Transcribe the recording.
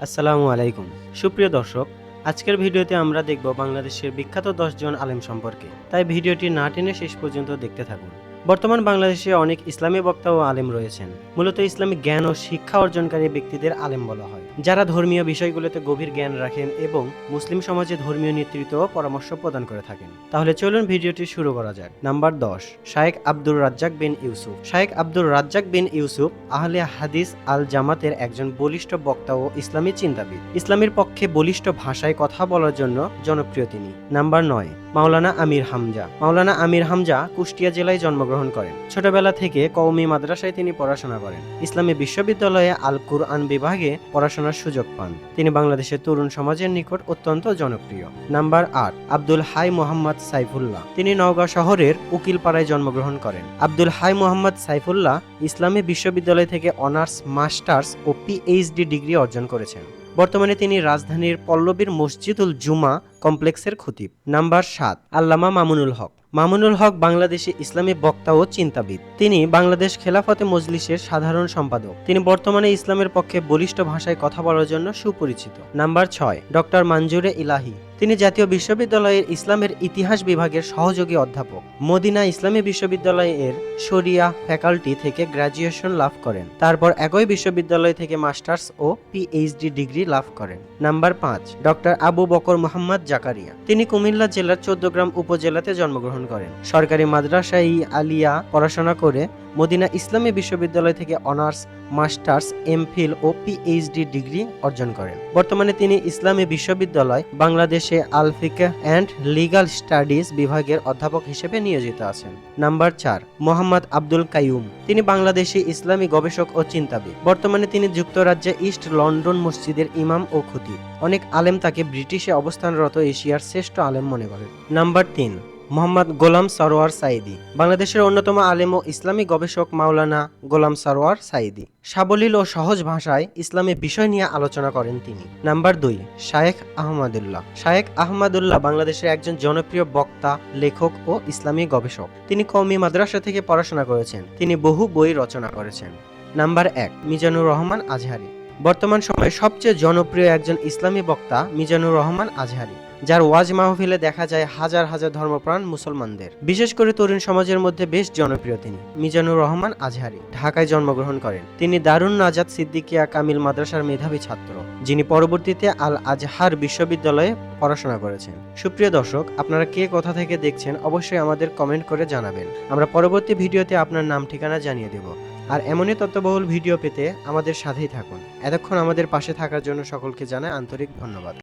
আসসালামু আলাইকুম। সুপ্রিয় দর্শক, আজকের ভিডিওতে আমরা দেখব বাংলাদেশের বিখ্যাত ১০ জন আলেম সম্পর্কে। তাই ভিডিওটি না টেনে শেষ পর্যন্ত দেখতে থাকুন। বর্তমান বাংলাদেশে অনেক ইসলামী বক্তা ও আলেম রয়েছেন। মূলত ইসলামিক জ্ঞান ও শিক্ষা অর্জনকারী ব্যক্তিদের আলেম বলা হয়, যারা ধর্মীয় বিষয়গুলোতে গভীর জ্ঞান রাখেন এবং মুসলিম সমাজে ধর্মীয় নেতৃত্ব ও পরামর্শ প্রদান করে থাকেন। তাহলে চলুন ভিডিওটি শুরু করা যাক। নাম্বার ১০, শায়েখ আব্দুর রাজ্জাক বিন ইউসুফ। শায়েখ আব্দুর রাজ্জাক বিন ইউসুফ আহলে হাদিস আল জামাতের একজন বলিষ্ঠ বক্তা ও ইসলামী চিন্তাবিদ। ইসলামের পক্ষে বলিষ্ঠ ভাষায় কথা বলার জন্য জনপ্রিয় তিনি। নাম্বার ৯, মাওলানা আমির হামজা। মাওলানা আমির হামজা কুষ্টিয়া জেলায় জন্মগ্রহণ করেন। ছোটবেলা থেকে কওমি মাদ্রাসায় তিনি পড়াশোনা করেন। ইসলামী বিশ্ববিদ্যালয়ে আল কুরআন বিভাগে পড়াশোনার সুযোগ পান। তিনি বাংলাদেশের তরুণ সমাজের নিকট অত্যন্ত জনপ্রিয়। নাম্বার ৮, আব্দুল হাই মোহাম্মদ সাইফুল্লাহ। তিনি নওগাঁ শহরের উকিলপাড়ায় জন্মগ্রহণ করেন। আব্দুল হাই মোহাম্মদ সাইফুল্লাহ ইসলামী বিশ্ববিদ্যালয় থেকে অনার্স, মাস্টার্স ও পিএইচডি ডিগ্রি অর্জন করেছেন। বর্তমানে তিনি রাজধানীর পল্লবীর মসজিদুল জুমা কমপ্লেক্সের খতিব। নাম্বার ৭, আল্লামা মামুনুল হক। মামুনুল হক বাংলাদেশে ইসলামী বক্তা ও চিন্তাবিদ। তিনি বাংলাদেশ খেলাফতে মজলিসের সাধারণ সম্পাদক। তিনি বর্তমানে ইসলামের পক্ষে বলিষ্ঠ ভাষায় কথা বলার জন্য সুপরিচিত। নাম্বার ৬, ডক্টর মঞ্জুরে ইলাহি। তিনি জাতীয় বিশ্ববিদ্যালয়ের ইসলামের ইতিহাস বিভাগের সহযোগী অধ্যাপক। মদিনা ইসলামী বিশ্ববিদ্যালয়ের শরিয়া ফ্যাকাল্টি থেকে গ্র্যাজুয়েশন লাভ করেন। তারপর একই বিশ্ববিদ্যালয় থেকে মাস্টার্স ও পিএইচডি ডিগ্রি লাভ করেন। Number ৫, doctor Abu Bakar Mohammad Zakaria. তিনি কুমিল্লা জেলার ১৪গ্রাম উপজেলাতে জন্মগ্রহণ করেন। সরকারি মাদ্রাসায় আলিয়া পড়াশোনা করে মদিনা ইসলামী বিশ্ববিদ্যালয় থেকে অনার্স, মাস্টার্স, এমফিল ও পিএইচডি ডিগ্রি অর্জন করেন। বর্তমানে তিনি ইসলামী বিশ্ববিদ্যালয় বাংলাদেশে আল ফিকহ অ্যান্ড লিগ্যাল স্টাডিজ বিভাগের অধ্যাপক হিসেবে নিয়োজিত আছেন। নাম্বার ৪, মোহাম্মদ আব্দুল কাইয়ুম। তিনি বাংলাদেশি ইসলামী গবেষক ও চিন্তাবিদ। বর্তমানে তিনি যুক্তরাজ্যে ইস্ট লন্ডন মসজিদের ইমাম ও খতিব। অনেক আলেম তাকে ব্রিটিশে অবস্থানরত এশিয়ার শ্রেষ্ঠ আলেম মনে করেন। নাম্বার ৩, মোহাম্মদ গোলাম সরোয়ার সাইদি। বাংলাদেশের অন্যতম আলেম ও ইসলামী গবেষক মাওলানা গোলাম সরোয়ার সাইদি সাবলীল ও সহজ ভাষায় ইসলামী বিষয় নিয়ে আলোচনা করেন তিনি। নাম্বার ২, শায়েখ আহমদুল্লাহ। শায়েখ আহমদুল্লাহ বাংলাদেশের একজন জনপ্রিয় বক্তা, লেখক ও ইসলামী গবেষক। তিনি কওমি মাদ্রাসা থেকে পড়াশোনা করেছেন। তিনি বহু বই রচনা করেছেন। নাম্বার ১, মিজানুর রহমান আজহারী। বর্তমান সময়ে সবচেয়ে জনপ্রিয় একজন ইসলামী বক্তা মিজানুর রহমান আজহারী, যার ওয়াজ মাহফিলে দেখা যায় হাজার হাজার ধর্মপ্রাণ মুসলমানদের। বিশেষ করে তরুণ সমাজের মধ্যে বেশ জনপ্রিয় তিনি। মিজানুর রহমান আজহারী ঢাকায় জন্মগ্রহণ করেন। তিনি দারুন নাজাত সিদ্দিকিয়া কামিল মাদ্রাসার মেধাবী ছাত্র, যিনি পরবর্তীতে আল আজহার বিশ্ববিদ্যালয়ে পড়াশোনা করেছেন। সুপ্রিয় দর্শক, আপনারা কে কোথা থেকে দেখছেন অবশ্যই আমাদের কমেন্ট করে জানাবেন। আমরা পরবর্তী ভিডিওতে আপনার নাম ঠিকানা জানিয়ে দেব। আর এমনই তথ্যবহুল ভিডিও পেতে আমাদের সাথেই থাকুন। এতক্ষণ আমাদের পাশে থাকার জন্য সকলকে জানাই আন্তরিক ধন্যবাদ।